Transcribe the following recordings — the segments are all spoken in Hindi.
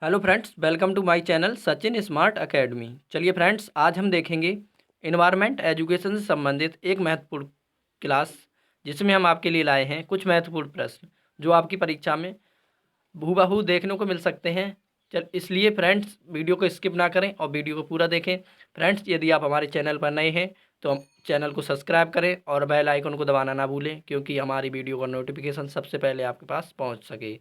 Hello friends, welcome to my channel Sachin smart academy. चलिए फ्रेंड्स, आज हम देखेंगे इन्वायरमेंट एजुकेशन से संबंधित एक महत्वपूर्ण क्लास, जिसमें हम आपके लिए लाए हैं कुछ महत्वपूर्ण प्रश्न जो आपकी परीक्षा में हूबहू देखने को मिल सकते हैं। चल इसलिए फ्रेंड्स, वीडियो को स्किप ना करें और वीडियो को पूरा देखें। फ्रेंड्स, यदि आप हमारे चैनल पर नए हैं तो हम चैनल को सब्सक्राइब करें और बेल आइकन को दबाना ना भूलें, क्योंकि हमारी वीडियो का नोटिफिकेशन सबसे पहले आपके पास पहुंच सके।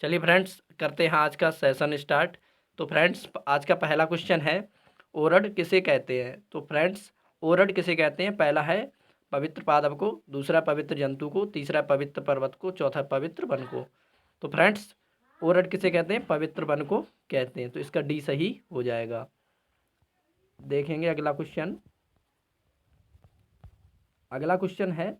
चलिए फ्रेंड्स, करते हैं आज का सेशन स्टार्ट। तो फ्रेंड्स, आज का पहला क्वेश्चन है, ओरड किसे कहते हैं। तो फ्रेंड्स, ओरड किसे कहते हैं? पहला है पवित्र पादप को, दूसरा पवित्र जंतु को, तीसरा पवित्र पर्वत को, चौथा पवित्र वन को। तो फ्रेंड्स, ओरड किसे कहते हैं? पवित्र वन को कहते हैं। तो इसका डी सही हो जाएगा। देखेंगे अगला क्वेश्चन। अगला क्वेश्चन है,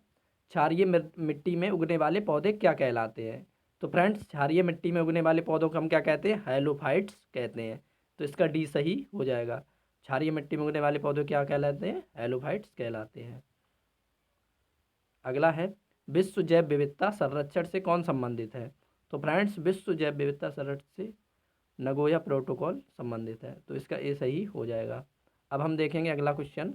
क्षारीय मिट्टी में उगने वाले पौधे क्या कहलाते हैं। तो फ्रेंड्स, क्षारीय मिट्टी में उगने वाले पौधों को हम क्या कहते हैं? हैलोफाइट्स कहते हैं। तो इसका डी सही हो जाएगा। क्षारीय मिट्टी में उगने वाले पौधे क्या कहलाते हैं? हैलोफाइट्स कहलाते हैं। अगला है, विश्व जैव विविधता संरक्षण से कौन संबंधित है। तो फ्रेंड्स, विश्व जैव विविधता संरक्षण से नगोया प्रोटोकॉल संबंधित है। तो इसका ए सही हो जाएगा। अब हम देखेंगे अगला क्वेश्चन।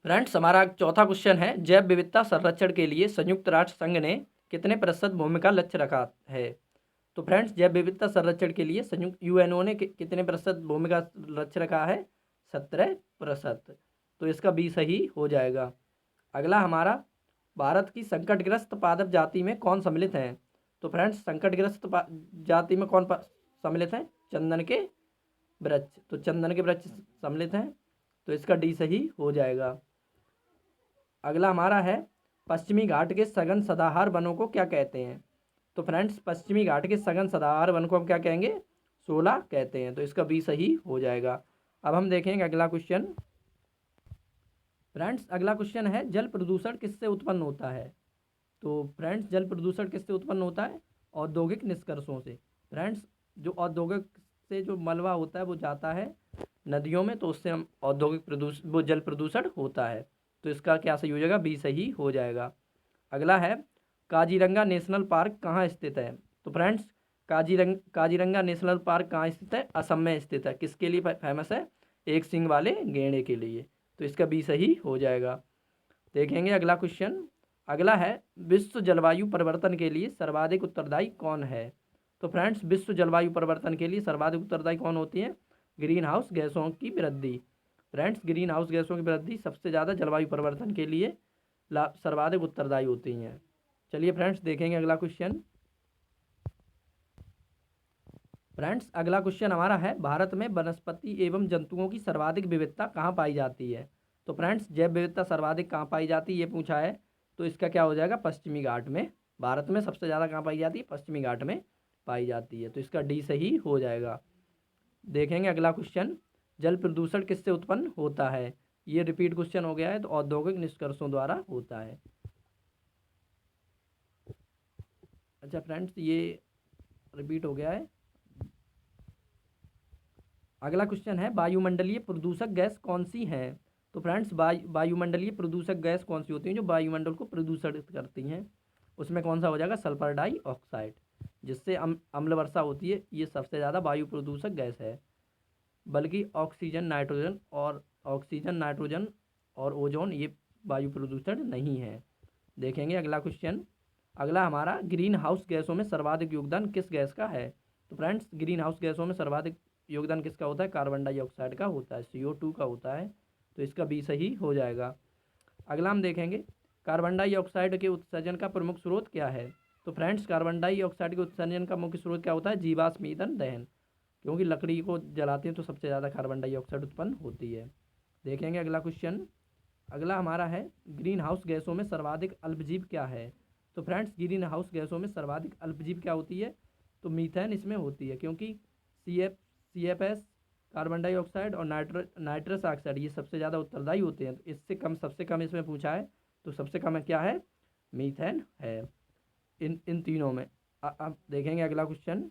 फ्रेंड्स, हमारा चौथा क्वेश्चन है, जैव विविधता संरक्षण के लिए संयुक्त राष्ट्र संघ ने कितने प्रतिशत भूमि का लक्ष्य रखा है। तो फ्रेंड्स, जैव विविधता संरक्षण के लिए संयुक्त यूएनओ ने कितने प्रतिशत भूमि का लक्ष्य रखा है? 17%। तो इसका बी सही हो जाएगा। अगला हमारा, भारत की संकटग्रस्त पादप जाति में कौन सम्मिलित है। तो फ्रेंड्स, संकटग्रस्त जाति में कौन सम्मिलित है? चंदन के वृक्ष। तो चंदन के वृक्ष सम्मिलित हैं। तो इसका डी सही हो जाएगा। अगला हमारा है, पश्चिमी घाट के सघन सदाहर वनों को क्या कहते हैं। तो फ्रेंड्स, पश्चिमी घाट के सघन सदाहर वन को हम क्या कहेंगे? शोला कहते हैं। तो इसका बी सही हो जाएगा। अब हम देखेंगे अगला क्वेश्चन। फ्रेंड्स, अगला क्वेश्चन है, जल प्रदूषण किससे उत्पन्न होता है। तो फ्रेंड्स, जल प्रदूषण किससे उत्पन्न होता है? औद्योगिक निष्कर्षों से। फ्रेंड्स, जो औद्योगिक से जो मलबा होता है वो जाता है नदियों में, तो उससे हम औद्योगिक प्रदूषण, वो जल प्रदूषण होता है। तो इसका क्या सही हो जाएगा? बी सही हो जाएगा। अगला है, काजीरंगा नेशनल पार्क कहाँ स्थित है। तो फ्रेंड्स, काजीरंगा नेशनल पार्क कहाँ स्थित है? असम में स्थित है। किसके लिए फेमस है? एक सींग वाले गैंडे के लिए। तो इसका बी सही हो जाएगा। देखेंगे अगला क्वेश्चन। अगला है, विश्व जलवायु परिवर्तन के लिए सर्वाधिक उत्तरदायी कौन है। तो फ्रेंड्स, विश्व जलवायु परिवर्तन के लिए सर्वाधिक उत्तरदायी कौन होती है? ग्रीन हाउस गैसों की वृद्धि। फ्रेंड्स, ग्रीन हाउस गैसों की वृद्धि सबसे ज़्यादा जलवायु परिवर्तन के लिए सर्वाधिक उत्तरदायी होती हैं। चलिए फ्रेंड्स, देखेंगे अगला क्वेश्चन। फ्रेंड्स, अगला क्वेश्चन हमारा है, भारत में वनस्पति एवं जंतुओं की सर्वाधिक विविधता कहाँ पाई जाती है। तो फ्रेंड्स, जैव विविधता सर्वाधिक कहाँ पाई जाती है, ये पूछा है। तो इसका क्या हो जाएगा? पश्चिमी घाट में। भारत में सबसे ज़्यादा कहाँ पाई जाती है? पश्चिमी घाट में पाई जाती है। तो इसका डी सही हो जाएगा। देखेंगे अगला क्वेश्चन, जल प्रदूषण किससे उत्पन्न होता है। ये रिपीट क्वेश्चन हो गया है। तो औद्योगिक निष्कर्षों द्वारा होता है। अच्छा फ्रेंड्स, ये रिपीट हो गया है। अगला क्वेश्चन है, वायुमंडलीय प्रदूषक गैस कौन सी है। तो फ्रेंड्स, वायुमंडलीय प्रदूषक गैस कौन सी होती हैं जो वायुमंडल को प्रदूषित करती हैं? उसमें कौन सा हो जाएगा? सल्फर डाइऑक्साइड, जिससे अम्ल वर्षा होती है। ये सबसे ज़्यादा वायु प्रदूषक गैस है। बल्कि ऑक्सीजन नाइट्रोजन और ओजोन ये वायु प्रदूषण नहीं है। देखेंगे अगला क्वेश्चन। अगला हमारा, ग्रीन हाउस गैसों में सर्वाधिक योगदान किस गैस का है। तो फ्रेंड्स, ग्रीन हाउस गैसों में सर्वाधिक योगदान किसका होता है? कार्बन डाइऑक्साइड का होता है, CO2 का होता है। तो इसका बी सही हो जाएगा। अगला हम देखेंगे, कार्बन डाइऑक्साइड के उत्सर्जन का प्रमुख स्रोत क्या है। तो फ्रेंड्स, कार्बन डाइऑक्साइड के उत्सर्जन का मुख्य स्रोत क्या होता है? जीवाश्म ईंधन दहन। क्योंकि लकड़ी को जलाते हैं तो सबसे ज़्यादा कार्बन डाइऑक्साइड उत्पन्न होती है। देखेंगे अगला क्वेश्चन। अगला हमारा है, ग्रीन हाउस गैसों में सर्वाधिक अल्पजीव क्या है। तो फ्रेंड्स, ग्रीन हाउस गैसों में सर्वाधिक अल्पजीव क्या होती है? तो मीथेन इसमें होती है, क्योंकि CFS, कार्बन डाइऑक्साइड और नाइट्रस ऑक्साइड ये सबसे ज़्यादा उत्तरदायी होते हैं। तो इससे कम, सबसे कम इसमें पूछा है। तो सबसे कम है क्या है? मीथेन है इन तीनों में। अब देखेंगे अगला क्वेश्चन।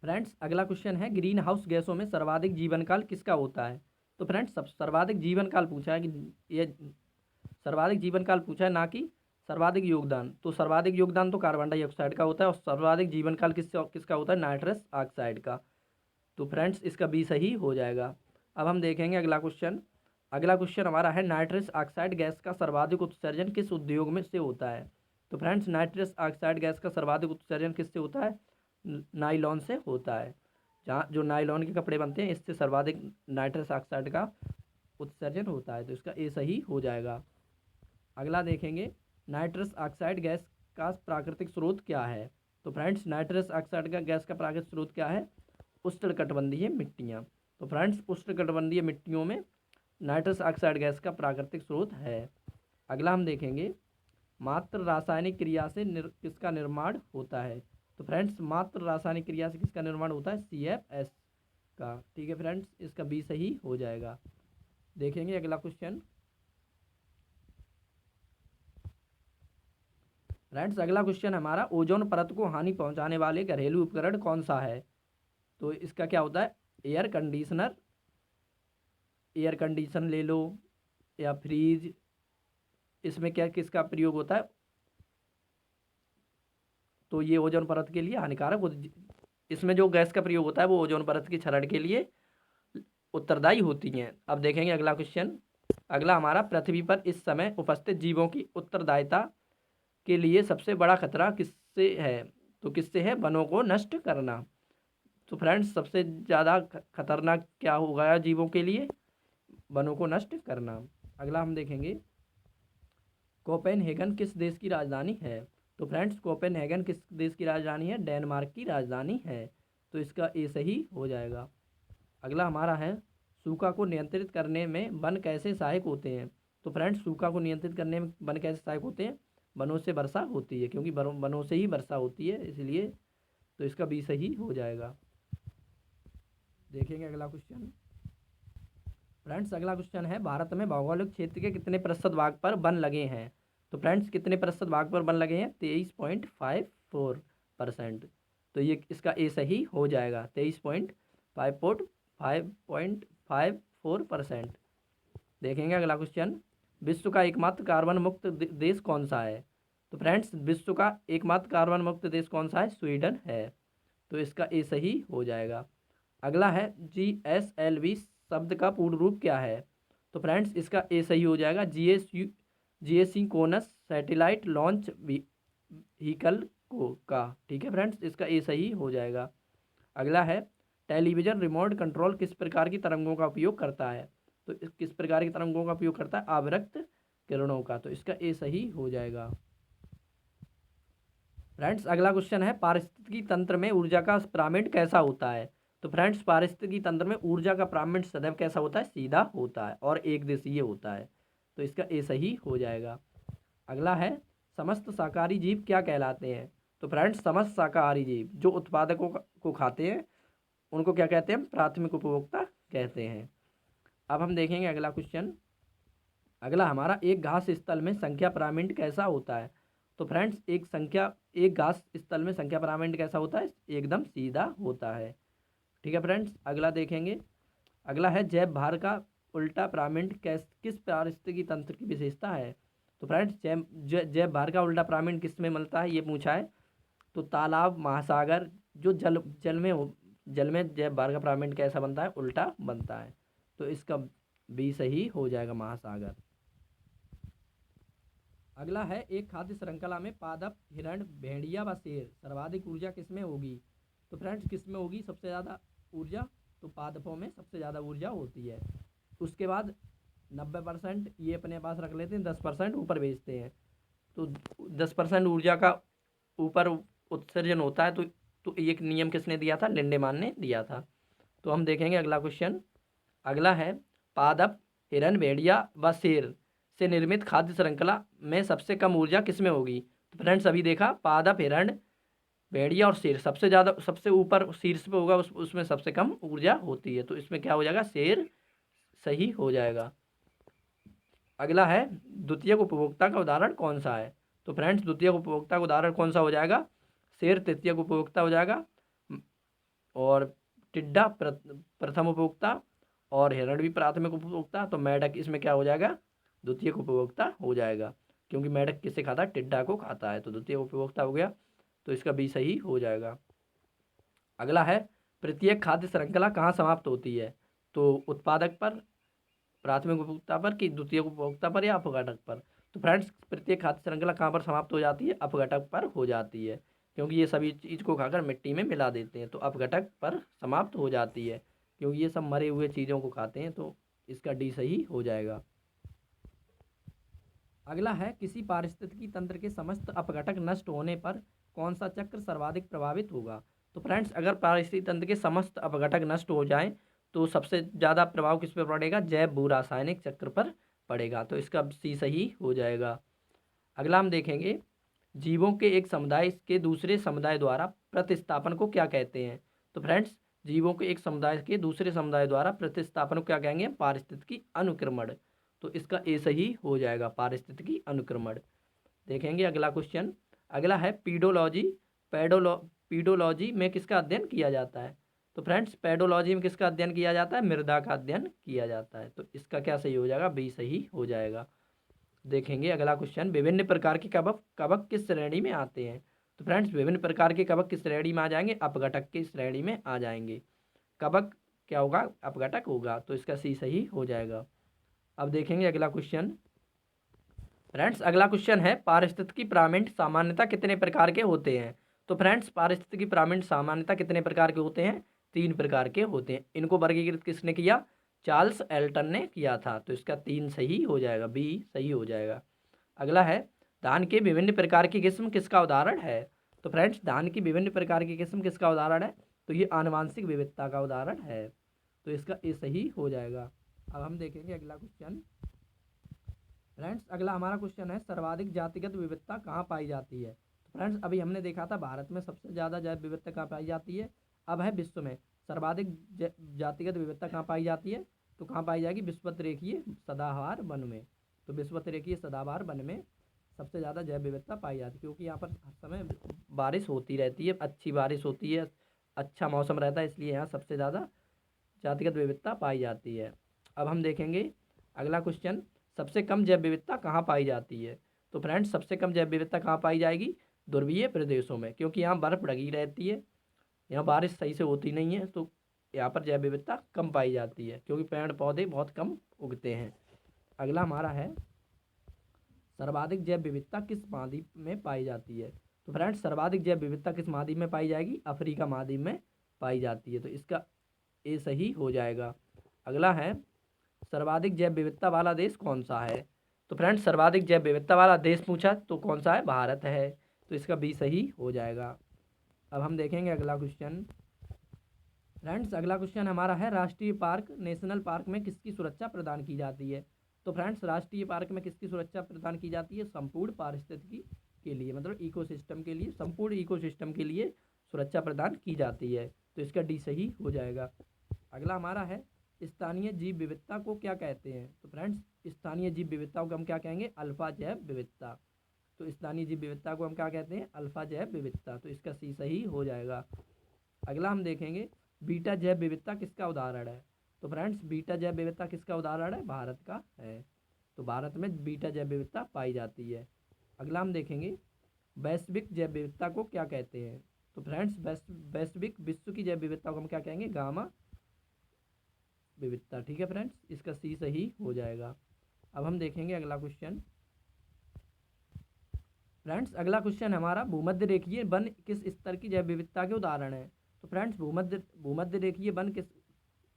फ्रेंड्स, अगला क्वेश्चन है, ग्रीन हाउस गैसों में सर्वाधिक जीवन काल किसका होता है। तो फ्रेंड्स, सब सर्वाधिक जीवन काल पूछा है कि ये सर्वाधिक जीवन काल पूछा है, ना कि सर्वाधिक योगदान, तो सर्वाधिक योगदान तो कार्बन डाइऑक्साइड का होता है, और सर्वाधिक जीवन काल किसका होता है? नाइट्रस ऑक्साइड का। तो फ्रेंड्स इसका बी सही हो जाएगा। अब हम देखेंगे अगला क्वेश्चन। अगला क्वेश्चन हमारा है नाइट्रस ऑक्साइड गैस का सर्वाधिक उत्सर्जन किस उद्योग में से होता है? तो फ्रेंड्स नाइट्रस ऑक्साइड गैस का सर्वाधिक उत्सर्जन किससे होता है? नाइलॉन से होता है। जहाँ जो नाइलॉन के कपड़े बनते हैं इससे सर्वाधिक नाइट्रस ऑक्साइड का उत्सर्जन होता है, तो इसका ए सही हो जाएगा। अगला देखेंगे नाइट्रस ऑक्साइड गैस का प्राकृतिक स्रोत क्या है? तो फ्रेंड्स नाइट्रस ऑक्साइड का गैस का प्राकृतिक स्रोत क्या है? उष्णकटिबंधीय मिट्टियाँ। तो फ्रेंड्स उष्णकटिबंधीय मिट्टियों में नाइट्रस ऑक्साइड गैस का प्राकृतिक स्रोत है। अगला हम देखेंगे मात्र रासायनिक क्रिया से किसका निर्माण होता है? तो फ्रेंड्स मात्र रासायनिक क्रिया से किसका निर्माण होता है? CFS का। ठीक है फ्रेंड्स, इसका बी सही हो जाएगा। देखेंगे अगला क्वेश्चन। फ्रेंड्स अगला क्वेश्चन हमारा ओजोन परत को हानि पहुंचाने वाले घरेलू उपकरण कौन सा है? तो इसका क्या होता है? एयर कंडीशनर, एयर कंडीशन ले लो, या फ्रीज। इसमें क्या किसका प्रयोग होता है? तो ये ओजोन परत के लिए हानिकारक इसमें जो गैस का प्रयोग होता है वो ओजोन परत की क्षरण के लिए उत्तरदायी होती हैं। अब देखेंगे अगला क्वेश्चन। अगला हमारा पृथ्वी पर इस समय उपस्थित जीवों की उत्तरदायिता के लिए सबसे बड़ा खतरा किससे है? तो किससे है? वनों को नष्ट करना। तो फ्रेंड्स सबसे ज़्यादा खतरनाक क्या होगा जीवों के लिए? वनों को नष्ट करना। अगला हम देखेंगे कोपेनहेगन किस देश की राजधानी है? तो फ्रेंड्स कोपेनहेगन किस देश की राजधानी है? डेनमार्क की राजधानी है। तो इसका ए सही हो जाएगा। अगला हमारा है सूखा को नियंत्रित करने में वन कैसे सहायक होते हैं? तो फ्रेंड्स सूखा को नियंत्रित करने में वन कैसे सहायक होते हैं? वनों से वर्षा होती है, क्योंकि वनों से ही वर्षा होती है, इसलिए तो इसका बी सही हो जाएगा। देखेंगे अगला क्वेश्चन। फ्रेंड्स अगला क्वेश्चन है भारत में भौगोलिक क्षेत्र के कितने प्रतिशत भाग पर वन लगे हैं? तो फ्रेंड्स कितने प्रतिशत भाग पर वन लगे हैं? 23.54%। तो ये इसका ए सही हो जाएगा। 23.54%। देखेंगे अगला क्वेश्चन। विश्व का एकमात्र कार्बन मुक्त देश कौन सा है? तो फ्रेंड्स विश्व का एकमात्र कार्बन मुक्त देश कौन सा है? स्वीडन है। तो इसका ए सही हो जाएगा। अगला है GSLV शब्द का पूर्ण रूप क्या है? तो फ्रेंड्स इसका ए सही हो जाएगा। जियोसिंक्रोनस सैटेलाइट लॉन्च व्हीकल का। ठीक है फ्रेंड्स, इसका ए सही हो जाएगा। अगला है टेलीविज़न रिमोट कंट्रोल किस प्रकार की तरंगों का उपयोग करता है? तो किस प्रकार की तरंगों का उपयोग करता है? आवृत्त किरणों का। तो इसका ए सही हो जाएगा। फ्रेंड्स अगला क्वेश्चन है पारिस्थितिकी तंत्र में ऊर्जा का पिरामिड कैसा होता है? तो फ्रेंड्स पारिस्थितिकी तंत्र में ऊर्जा का पिरामिड सदैव कैसा होता है? सीधा होता है और एक दिशीय होता है। तो इसका ए सही हो जाएगा। अगला है समस्त शाकाहारी जीव क्या कहलाते हैं? तो फ्रेंड्स समस्त शाकाहारी जीव जो उत्पादकों को खाते हैं उनको क्या कहते हैं? प्राथमिक उपभोक्ता कहते हैं। अब हम देखेंगे अगला क्वेश्चन। अगला हमारा एक घास स्थल में संख्या पिरामिड कैसा होता है? तो फ्रेंड्स एक घास स्थल में संख्या पिरामिड कैसा होता है? एकदम सीधा होता है। ठीक है फ्रेंड्स, अगला देखेंगे। अगला है जैव भार का उल्टा पिरामिड किस पारिस्थितिकी तंत्र की विशेषता है? तो फ्रेंड्स जैव भार का उल्टा पिरामिड किस में मिलता है ये पूछा है। तो तालाब, महासागर, जो जल में जैव भार का पिरामिड कैसा बनता है? उल्टा बनता है। तो इसका बी सही हो जाएगा, महासागर। अगला है एक खाद्य श्रृंखला में पादप, हिरण, भेड़िया व शेर सर्वाधिक ऊर्जा किसमें होगी? तो फ्रेंड्स किसमें होगी सबसे ज़्यादा ऊर्जा? तो पादपों में सबसे ज़्यादा ऊर्जा होती है। उसके बाद 90% ये अपने पास रख लेते हैं, 10% ऊपर भेजते हैं। तो 10% ऊर्जा का ऊपर उत्सर्जन होता है। तो एक नियम किसने दिया था? लिंडेमान ने दिया था। तो हम देखेंगे अगला क्वेश्चन। अगला है पादप, हिरण, भेड़िया व शेर से निर्मित खाद्य श्रृंखला में सबसे कम ऊर्जा किसमें होगी? तो फ्रेंड्स अभी देखा पादप, हिरण, भेड़िया और शेर सबसे ज़्यादा सबसे ऊपर शीर्ष पे होगा, उसमें सबसे कम ऊर्जा होती है। तो इसमें क्या हो जाएगा? शेर सही हो जाएगा। अगला है द्वितीयक उपभोक्ता का उदाहरण कौन सा है? तो फ्रेंड्स द्वितीयक उपभोक्ता का उदाहरण कौन सा हो जाएगा? शेर तृतीयक उपभोक्ता हो जाएगा, और टिड्डा प्रथम उपभोक्ता, और हिरण भी प्राथमिक उपभोक्ता। तो मेढक इसमें क्या हो जाएगा? द्वितीयक उपभोक्ता हो जाएगा। क्योंकि मेढक किसे खाता है, टिड्डा को खाता है। तो द्वितीय उपभोक्ता हो गया, तो इसका बी सही हो जाएगा। अगला है प्रत्येक खाद्य श्रृंखला कहाँ समाप्त होती है? तो उत्पादक पर, प्राथमिक उपभोक्ता पर, कि द्वितीय उपभोक्ता पर, या अपघटक पर? तो फ्रेंड्स प्रत्येक खाद्य श्रृंखला कहाँ पर समाप्त हो जाती है? अपघटक पर हो जाती है, क्योंकि ये सभी चीज़ को खाकर मिट्टी में मिला देते हैं। तो अपघटक पर समाप्त हो जाती है, क्योंकि ये सब मरे हुए चीज़ों को खाते हैं। तो इसका डी सही हो जाएगा। अगला है किसी पारिस्थितिकी तंत्र के समस्त अपघटक नष्ट होने पर कौन सा चक्र सर्वाधिक प्रभावित होगा? तो फ्रेंड्स अगर पारिस्थितिकी तंत्र के समस्त अपघटक नष्ट हो जाएं तो सबसे ज़्यादा प्रभाव किस पर पड़ेगा? जैव भू रासायनिक चक्र पर पड़ेगा। तो इसका सी सही हो जाएगा। अगला हम देखेंगे जीवों के एक समुदाय के दूसरे समुदाय द्वारा प्रतिस्थापन को क्या कहते हैं? तो फ्रेंड्स जीवों के एक समुदाय के दूसरे समुदाय द्वारा प्रतिस्थापन को क्या कहेंगे? पारिस्थितिकी अनुक्रमण। तो इसका ए सही हो जाएगा, पारिस्थितिकी अनुक्रमण। देखेंगे अगला क्वेश्चन। अगला है पीडोलॉजी, पीडोलॉजी में किसका अध्ययन किया जाता है? तो फ्रेंड्स पेडोलॉजी में किसका अध्ययन किया जाता है? मृदा का अध्ययन किया जाता है। तो इसका क्या सही हो जाएगा? बी सही हो जाएगा। देखेंगे अगला क्वेश्चन, विभिन्न प्रकार के कवक कवक किस श्रेणी में आते हैं? तो फ्रेंड्स विभिन्न प्रकार के कवक किस श्रेणी में आ जाएंगे? अपघटक की श्रेणी में आ जाएंगे। कवक क्या होगा? अपघटक होगा। तो इसका सी सही हो जाएगा। अब देखेंगे अगला क्वेश्चन। फ्रेंड्स अगला क्वेश्चन है पारिस्थितिकी पिरामिड सामान्यतः कितने प्रकार के होते हैं? तो फ्रेंड्स पारिस्थितिकी पिरामिड सामान्यतः कितने प्रकार के होते हैं? 3 प्रकार के होते हैं। इनको वर्गीकृत किसने किया? चार्ल्स एल्टन ने किया था। तो इसका 3 सही हो जाएगा, बी सही हो जाएगा। अगला है धान के विभिन्न प्रकार की किस्म किसका उदाहरण है? तो फ्रेंड्स धान की विभिन्न प्रकार की किस्म किसका उदाहरण है? तो ये आनुवांशिक विविधता का उदाहरण है। तो इसका ए सही हो जाएगा। अब हम देखेंगे अगला क्वेश्चन। फ्रेंड्स अगला हमारा क्वेश्चन है सर्वाधिक जातिगत विविधता कहाँ पाई जाती है? तो फ्रेंड्स अभी हमने देखा था भारत में सबसे ज़्यादा जैव विविधता कहाँ पाई जाती है। अब है विश्व में सर्वाधिक जातिगत विविधता कहाँ पाई जाती है? तो कहाँ पाई जाएगी? विषुवत-रेखीय सदाबहार वन में। तो विषुवत-रेखीय सदाबहार वन में सबसे ज़्यादा जैव विविधता पाई जाती है, क्योंकि यहाँ पर हर समय बारिश होती रहती है, अच्छी बारिश होती है, अच्छा मौसम रहता है, इसलिए यहाँ सबसे ज़्यादा जातिगत विविधता पाई जाती है। अब हम देखेंगे अगला क्वेश्चन, सबसे कम जैव विविधता कहाँ पाई जाती है? तो फ्रेंड्स सबसे कम जैव विविधता कहाँ पाई जाएगी? ध्रुवीय प्रदेशों में, क्योंकि यहाँ बर्फ़ लगी रहती है, यहाँ बारिश सही से होती नहीं है। तो यहाँ पर जैव विविधता कम पाई जाती है, क्योंकि पेड़ पौधे बहुत कम उगते हैं। अगला हमारा है सर्वाधिक जैव विविधता किस महाद्वीप में पाई जाती है? तो फ्रेंड्स सर्वाधिक जैव विविधता किस महाद्वीप में पाई जाएगी? अफ्रीका महाद्वीप में पाई जाती है। तो इसका ए सही हो जाएगा। अगला है सर्वाधिक जैव विविधता वाला देश कौन सा है? तो फ्रेंड्स सर्वाधिक जैव विविधता वाला देश पूछा तो कौन सा है? भारत है। तो इसका बी सही हो जाएगा। अब हम देखेंगे अगला क्वेश्चन। फ्रेंड्स अगला क्वेश्चन हमारा है राष्ट्रीय पार्क नेशनल पार्क में किसकी सुरक्षा प्रदान की जाती है? तो फ्रेंड्स राष्ट्रीय पार्क में किसकी सुरक्षा प्रदान की जाती है? संपूर्ण पारिस्थितिकी के लिए, मतलब इकोसिस्टम के लिए, संपूर्ण इकोसिस्टम के लिए सुरक्षा प्रदान की जाती है। तो इसका डी सही हो जाएगा। अगला हमारा है स्थानीय जीव विविधता को क्या कहते हैं? तो फ्रेंड्स स्थानीय जीव विविधता को हम क्या कहेंगे? अल्फा जैव विविधता। तो स्थानीय जीव विविधता को हम क्या कहते हैं? अल्फा जैव विविधता। तो इसका सी सही हो जाएगा। अगला हम देखेंगे बीटा जैव विविधता किसका उदाहरण है? तो फ्रेंड्स बीटा जैव विविधता किसका उदाहरण है? भारत का है। तो भारत में बीटा जैव विविधता पाई जाती है। अगला हम देखेंगे वैश्विक जैव विविधता को क्या कहते हैं? तो फ्रेंड्स वैश्विक विश्व की जैव विविधता को हम क्या कहेंगे? गामा विविधता। ठीक है फ्रेंड्स, इसका सी सही हो जाएगा। अब हम देखेंगे अगला क्वेश्चन। फ्रेंड्स अगला क्वेश्चन हमारा भूमध्य रेखीय वन किस स्तर की जैव विविधता के उदाहरण है? तो फ्रेंड्स भूमध्य रेखीय वन किस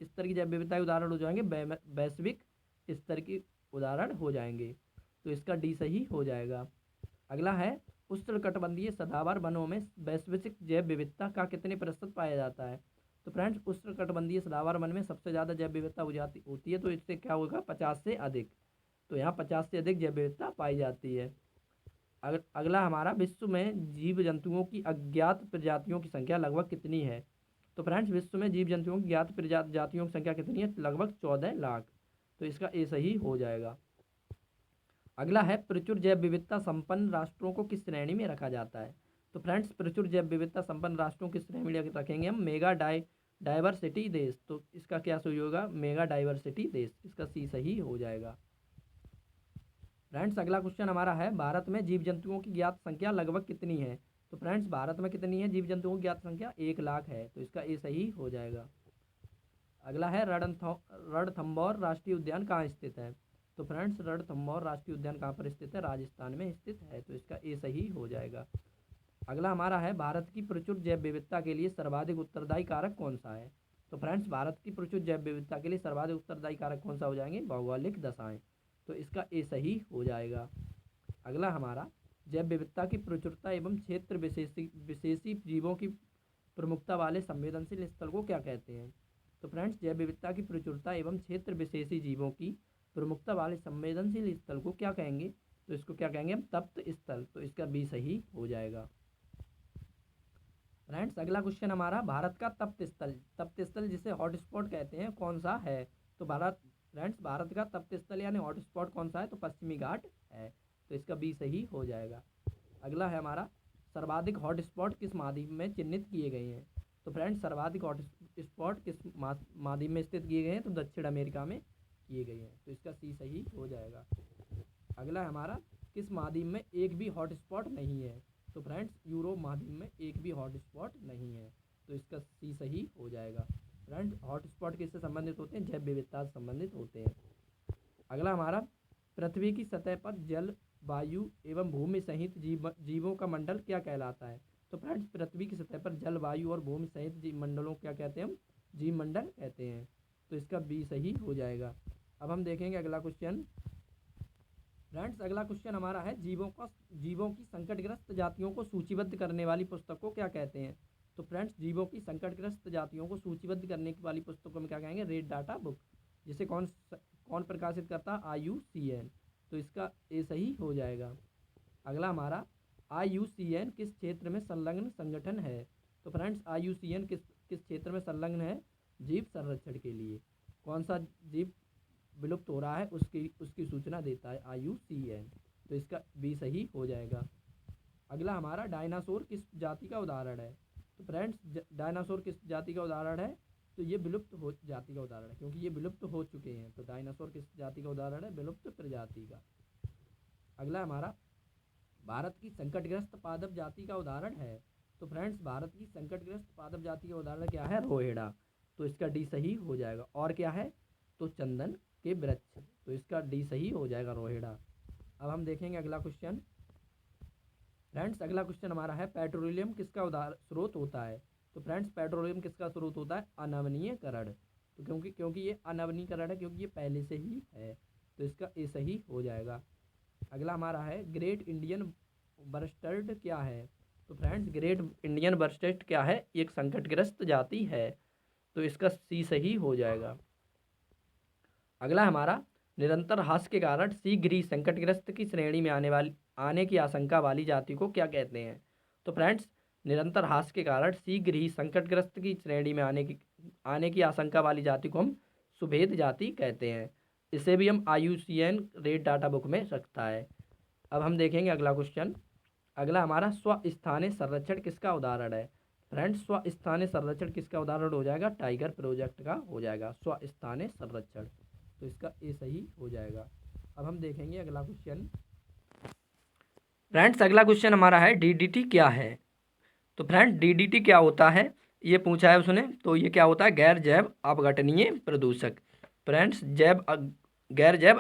स्तर की जैव विविधता के उदाहरण हो जाएंगे? वैश्विक स्तर की उदाहरण हो जाएंगे। तो इसका डी सही हो जाएगा। अगला है उष्णकटिबंधीय सदाबहार वनों में वैश्विक जैव विविधता का कितने प्रतिशत पाया जाता है? तो फ्रेंड्स उष्णकटिबंधीय सदाबहार वन में सबसे ज़्यादा जैव विविधता होती है। तो इससे क्या होगा? 50 से अधिक। तो यहाँ 50 से अधिक जैव विविधता पाई जाती है। अगला हमारा विश्व में जीव जंतुओं की अज्ञात प्रजातियों की संख्या लगभग कितनी है? तो फ्रेंड्स विश्व में जीव जंतुओं की ज्ञात प्रजातियों की संख्या कितनी है? लगभग 14 लाख। तो इसका ए सही हो जाएगा। अगला है प्रचुर जैव विविधता संपन्न राष्ट्रों को किस श्रेणी में रखा जाता है? तो फ्रेंड्स प्रचुर जैव विविधता संपन्न राष्ट्रों की श्रेणी में रखेंगे हम मेगा डाइवर्सिटी देश। तो इसका क्या सही होगा? मेगा डाइवर्सिटी देश। इसका सी सही हो जाएगा। फ्रेंड्स अगला क्वेश्चन हमारा है, भारत में जीव जंतुओं की ज्ञात संख्या लगभग कितनी है? तो फ्रेंड्स भारत में कितनी है जीव जंतुओं की ज्ञात संख्या? 1 लाख है। तो इसका ए सही हो जाएगा। अगला है, रणथंभौर राष्ट्रीय उद्यान कहाँ स्थित है? तो फ्रेंड्स रणथंभौर राष्ट्रीय उद्यान कहाँ पर स्थित है? राजस्थान में स्थित है। तो इसका ए सही हो जाएगा। अगला हमारा है, भारत की प्रचुर जैव विविधता के लिए सर्वाधिक उत्तरदायी कारक कौन सा है? तो फ्रेंड्स भारत की प्रचुर जैव विविधता के लिए सर्वाधिक उत्तरदायी कारक कौन सा हो जाएंगे? भौगोलिक दशाएं। तो इसका ए सही हो जाएगा। अगला हमारा, जैव विविधता की प्रचुरता एवं क्षेत्र विशेषी जीवों की प्रमुखता वाले संवेदनशील स्थल को क्या कहते हैं? तो फ्रेंड्स जैव विविधता की प्रचुरता एवं क्षेत्र विशेषी जीवों की प्रमुखता वाले संवेदनशील स्थल को क्या कहेंगे? तो इसको क्या कहेंगे हम? तप्त स्थल। तो इसका बी सही हो जाएगा। फ्रेंड्स अगला क्वेश्चन हमारा, भारत का तप्त स्थल जिसे हॉटस्पॉट कहते हैं कौन सा है? तो भारत का तप्त स्थल यानी हॉटस्पॉट कौन सा है? तो पश्चिमी घाट है। तो इसका बी सही हो जाएगा। अगला है हमारा, सर्वाधिक हॉटस्पॉट किस महाद्वीप में चिन्हित किए गए हैं? तो फ्रेंड्स सर्वाधिक हॉटस्पॉट किस महाद्वीप में स्थित किए गए हैं? तो दक्षिण अमेरिका में किए गए हैं। तो इसका सी सही हो जाएगा। अगला है हमारा, किस महाद्वीप में एक भी हॉटस्पॉट नहीं है? तो फ्रेंड्स यूरोप महाद्वीप में एक भी हॉटस्पॉट नहीं है। तो इसका सी सही हो जाएगा। फ्रेंड्स हॉटस्पॉट किससे संबंधित होते हैं? जैव विविधता से संबंधित होते हैं। अगला हमारा, पृथ्वी की सतह पर जल, वायु एवं भूमि सहित जीवों का मंडल क्या कहलाता है? तो फ्रेंड्स पृथ्वी की सतह पर जल, वायु और भूमि सहित जीव मंडलों क्या कहते हैं हम? जीव मंडल कहते हैं। तो इसका बी सही हो जाएगा। अब हम देखेंगे अगला क्वेश्चन। फ्रेंड्स अगला क्वेश्चन हमारा है, जीवों की संकटग्रस्त जातियों को सूचीबद्ध करने वाली पुस्तक को क्या कहते हैं? तो फ्रेंड्स जीवों की संकटग्रस्त जातियों को सूचीबद्ध करने वाली पुस्तक को हम क्या कहेंगे? Red data book. जिसे कौन प्रकाशित करता? IUCN। तो इसका ए सही हो जाएगा। अगला हमारा, IUCN किस क्षेत्र में संलग्न संगठन है? तो फ्रेंड्स IUCN किस क्षेत्र में संलग्न है? जीव संरक्षण के लिए। कौन सा जीव विलुप्त हो रहा है उसकी सूचना देता है IUCN। तो इसका बी सही हो जाएगा। अगला हमारा, डायनासोर किस जाति का उदाहरण है? तो फ्रेंड्स डायनासोर किस जाति का उदाहरण है? तो ये विलुप्त हो जाति का उदाहरण है, क्योंकि ये विलुप्त हो चुके हैं। तो डायनासोर किस जाति का उदाहरण है? विलुप्त प्रजाति का। अगला हमारा, भारत की संकटग्रस्त पादप जाति का उदाहरण है? तो फ्रेंड्स भारत की संकटग्रस्त पादप जाति का उदाहरण क्या है? रोहिड़ा। तो इसका डी सही हो जाएगा। और क्या है? तो चंदन के वृक्ष। तो इसका डी सही हो जाएगा, रोहिड़ा। अब हम देखेंगे अगला क्वेश्चन। फ्रेंड्स अगला क्वेश्चन हमारा है, पेट्रोलियम किसका स्रोत होता है? तो फ्रेंड्स पेट्रोलियम किसका स्रोत होता है? अनवनीकरण। तो क्योंकि ये अनवनीकरण है, क्योंकि ये पहले से ही है। तो इसका ए सही हो जाएगा। अगला हमारा है, ग्रेट इंडियन बस्टर्ड क्या है? तो फ्रेंड्स ग्रेट इंडियन बस्टर्ड क्या है? एक संकटग्रस्त जाति है। तो इसका सी सही हो जाएगा। अगला हमारा, निरंतर ह्रास के कारण शीघ्र ही संकटग्रस्त की श्रेणी में आने की आशंका वाली जाति को क्या कहते हैं? तो फ्रेंड्स निरंतर ह्रास के कारण शीघ्र ही संकटग्रस्त की श्रेणी में आने की आशंका वाली जाति को हम सुभेद जाति कहते हैं। इसे भी हम IUCN रेड डाटा बुक में रखता है। अब हम देखेंगे अगला क्वेश्चन। अगला हमारा, स्वस्थानीय संरक्षण किसका उदाहरण है? फ्रेंड्स स्वस्थानीय संरक्षण किसका उदाहरण हो जाएगा? टाइगर प्रोजेक्ट का हो जाएगा स्वस्थानीय संरक्षण। तो इसका ए सही हो जाएगा। अब हम देखेंगे अगला क्वेश्चन। फ्रेंड्स अगला क्वेश्चन हमारा है, DDT क्या है? तो फ्रेंड्स DDT क्या होता है, ये पूछा है उसने। तो ये क्या होता है? गैर जैव अपघटनीय प्रदूषक। फ्रेंड्स गैर जैव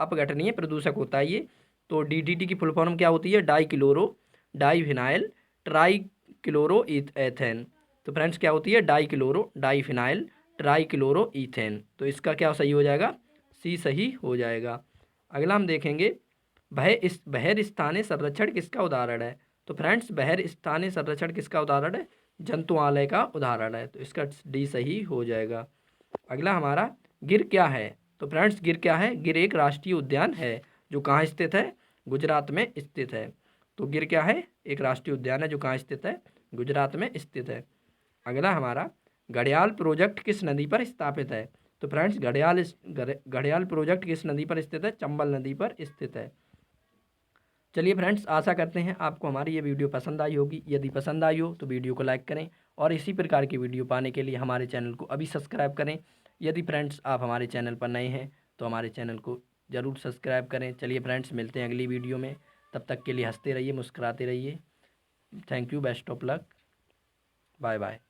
अपघटनीय प्रदूषक होता है ये। तो DDT की फुल फॉर्म क्या होती है? डाइविनाइल ट्राइक्लोरोईथेन। तो फ्रेंड्स क्या होती है? डाइविनाइल ट्राइक्लोरोईथेन। तो इसका क्या सही हो जाएगा? सी सही हो जाएगा। अगला हम देखेंगे, बहिर स्थानीय संरक्षण किसका उदाहरण है? तो फ्रेंड्स बहिर स्थानीय संरक्षण किसका उदाहरण है? जंतुआलय का उदाहरण है। तो इसका डी सही हो जाएगा। अगला हमारा, गिर क्या है? तो फ्रेंड्स गिर क्या है? गिर एक राष्ट्रीय उद्यान है जो कहाँ स्थित है? गुजरात में स्थित है। तो गिर क्या है? एक राष्ट्रीय उद्यान है जो कहाँ स्थित है? गुजरात में स्थित है। अगला हमारा, घड़ियाल प्रोजेक्ट किस नदी पर स्थापित है? तो फ्रेंड्स घड़ियाल प्रोजेक्ट किस नदी पर स्थित है? चंबल नदी पर स्थित है। चलिए फ्रेंड्स, आशा करते हैं आपको हमारी ये वीडियो पसंद आई होगी। यदि पसंद आई हो तो वीडियो को लाइक करें और इसी प्रकार की वीडियो पाने के लिए हमारे चैनल को अभी सब्सक्राइब करें। यदि फ्रेंड्स आप हमारे चैनल पर नए हैं तो हमारे चैनल को ज़रूर सब्सक्राइब करें। चलिए फ्रेंड्स, मिलते हैं अगली वीडियो में। तब तक के लिए हंसते रहिए, मुस्कुराते रहिए। Thank you, best of luck, bye bye.